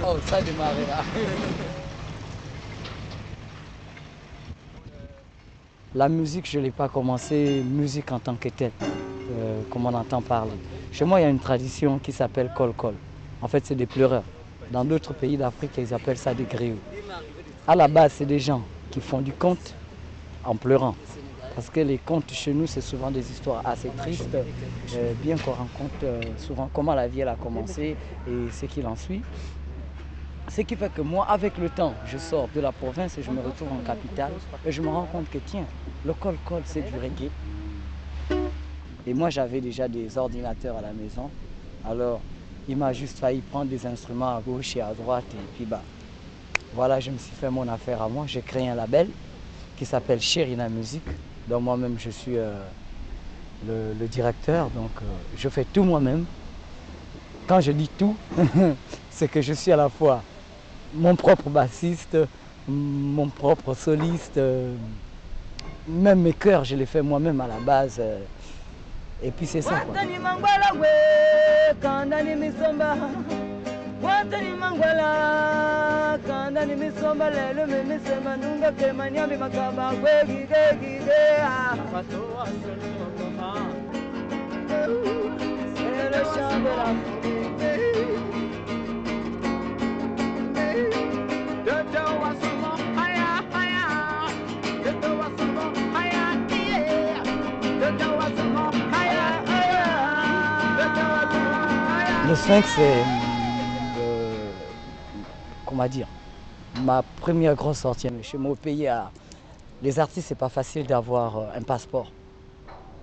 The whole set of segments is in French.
Oh, ça démarrera. La musique, je ne l'ai pas commencé, musique en tant que telle, comme on entend parler. Chez moi, il y a une tradition qui s'appelle kol-kol. En fait, c'est des pleureurs. Dans d'autres pays d'Afrique, ils appellent ça des griots. À la base, c'est des gens qui font du conte en pleurant. Parce que les contes chez nous, c'est souvent des histoires assez tristes, bien qu'on rencontre souvent comment la vie elle a commencé et ce qu'il en suit. Ce qui fait que moi, avec le temps, je sors de la province et je me retrouve en capitale et je me rends compte que tiens, le kol-kol, c'est du reggae. Et moi, j'avais déjà des ordinateurs à la maison. Alors, il m'a juste failli prendre des instruments à gauche et à droite et puis bah, voilà, je me suis fait mon affaire à moi. J'ai créé un label qui s'appelle Chérina Musique, dont moi-même je suis le directeur, donc je fais tout moi-même. Quand je dis tout, c'est que je suis à la fois mon propre bassiste, mon propre soliste, même mes chœurs, je les fais moi-même à la base. Et puis c'est ça, quoi. Le Sphinx, c'est, comment dire, ma première grosse sortie. Chez moi au pays, les artistes, c'est pas facile d'avoir un passeport.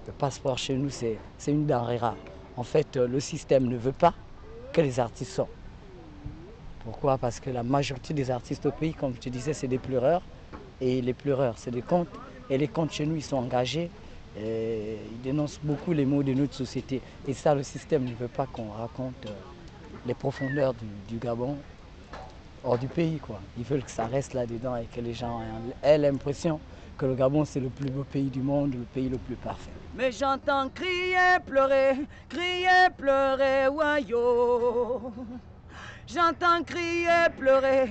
Le passeport chez nous, c'est une denrée rare. En fait, le système ne veut pas que les artistes sortent. Pourquoi? Parce que la majorité des artistes au pays, comme tu disais, c'est des pleureurs. Et les pleureurs, c'est des contes. Et les contes chez nous, ils sont engagés. Et ils dénoncent beaucoup les maux de notre société. Et ça, le système ne veut pas qu'on raconte les profondeurs du Gabon hors du pays, quoi. Ils veulent que ça reste là-dedans et que les gens aient l'impression que le Gabon, c'est le plus beau pays du monde, le pays le plus parfait. Mais j'entends crier, pleurer, wayo. J'entends crier, pleurer,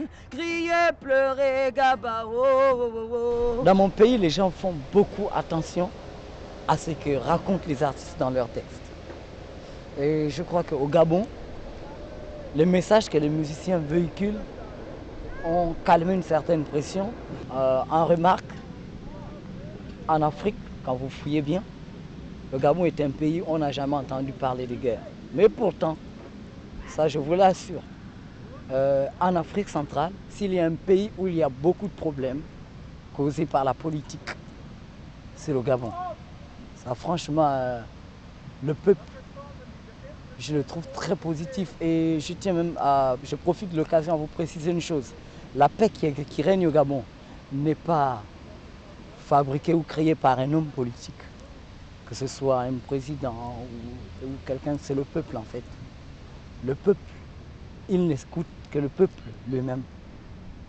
Gabao. Dans mon pays, les gens font beaucoup attention à ce que racontent les artistes dans leurs textes. Et je crois qu'au Gabon, les messages que les musiciens véhiculent ont calmé une certaine pression. En remarque, en Afrique, quand vous fouillez bien, le Gabon est un pays où on n'a jamais entendu parler de guerre. Mais pourtant, ça je vous l'assure, en Afrique centrale, s'il y a un pays où il y a beaucoup de problèmes causés par la politique, c'est le Gabon. Ça, franchement, le peuple, je le trouve très positif et je tiens même je profite de l'occasion à vous préciser une chose. La paix qui règne au Gabon n'est pas fabriquée ou créée par un homme politique, que ce soit un président ou quelqu'un, c'est le peuple en fait. Le peuple, il n'écoute que le peuple lui-même.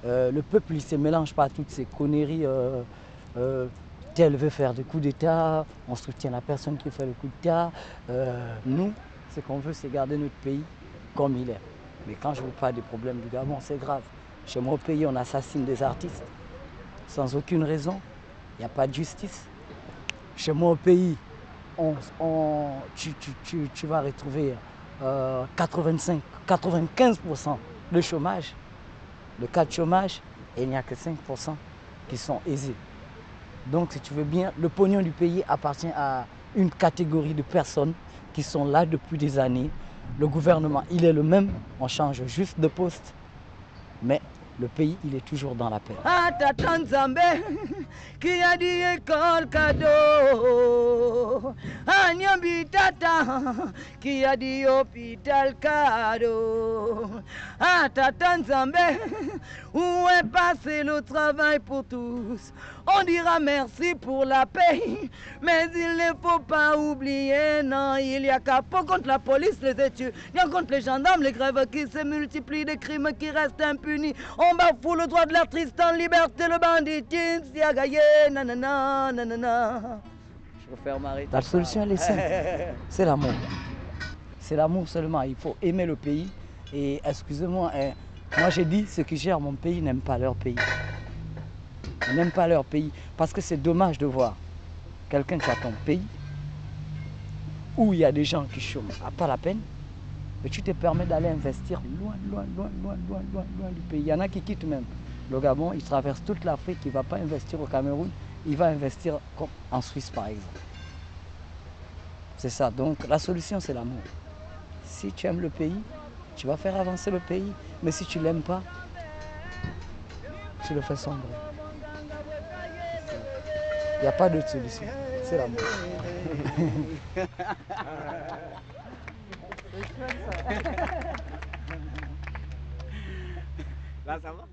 Le peuple, il ne se mélange pas à toutes ces conneries. Tel veut faire des coups d'État, on soutient la personne qui fait le coup d'État. Nous, ce qu'on veut, c'est garder notre pays comme il est. Mais quand je vous parle des problèmes du Gabon, c'est grave. Chez moi au pays, on assassine des artistes sans aucune raison. Il n'y a pas de justice. Chez moi au pays, tu vas retrouver 95% de chômage, le cas de chômage, et il n'y a que 5% qui sont aisés. Donc, si tu veux bien, le pognon du pays appartient à une catégorie de personnes qui sont là depuis des années. Le gouvernement, il est le même, on change juste de poste, mais le pays, il est toujours dans la paix. Tata Nzambe, qui a dit école cadeau. Anyambi Tata, qui a dit hôpital cadeau. Tata Nzambe, où est passé le travail pour tous? On dira merci pour la paix, mais il ne faut pas oublier, non, il y a qu'à pas contre la police, les études, il y a contre les gendarmes, les grèves qui se multiplient, des crimes qui restent impunis. On bafoue le droit de l'artiste en liberté, le banditisme, si a gagné, nanana, nanana. Je vais faire m'arrêter. La solution, elle est simple, c'est l'amour. C'est l'amour seulement, il faut aimer le pays. Et excusez-moi, Moi j'ai dit, ceux qui gèrent mon pays n'aiment pas leur pays. Ils n'aiment pas leur pays parce que c'est dommage de voir quelqu'un qui a ton pays, où il y a des gens qui chôment à pas la peine, et tu te permets d'aller investir loin du pays. Il y en a qui quittent même le Gabon, ils traversent toute l'Afrique, il ne va pas investir au Cameroun, il va investir comme en Suisse par exemple. C'est ça, donc la solution c'est l'amour. Si tu aimes le pays, tu vas faire avancer le pays, mais si tu ne l'aimes pas, tu le fais sombrer. Il n'y a pas d'autre solution, c'est l'amour. Là, ça va?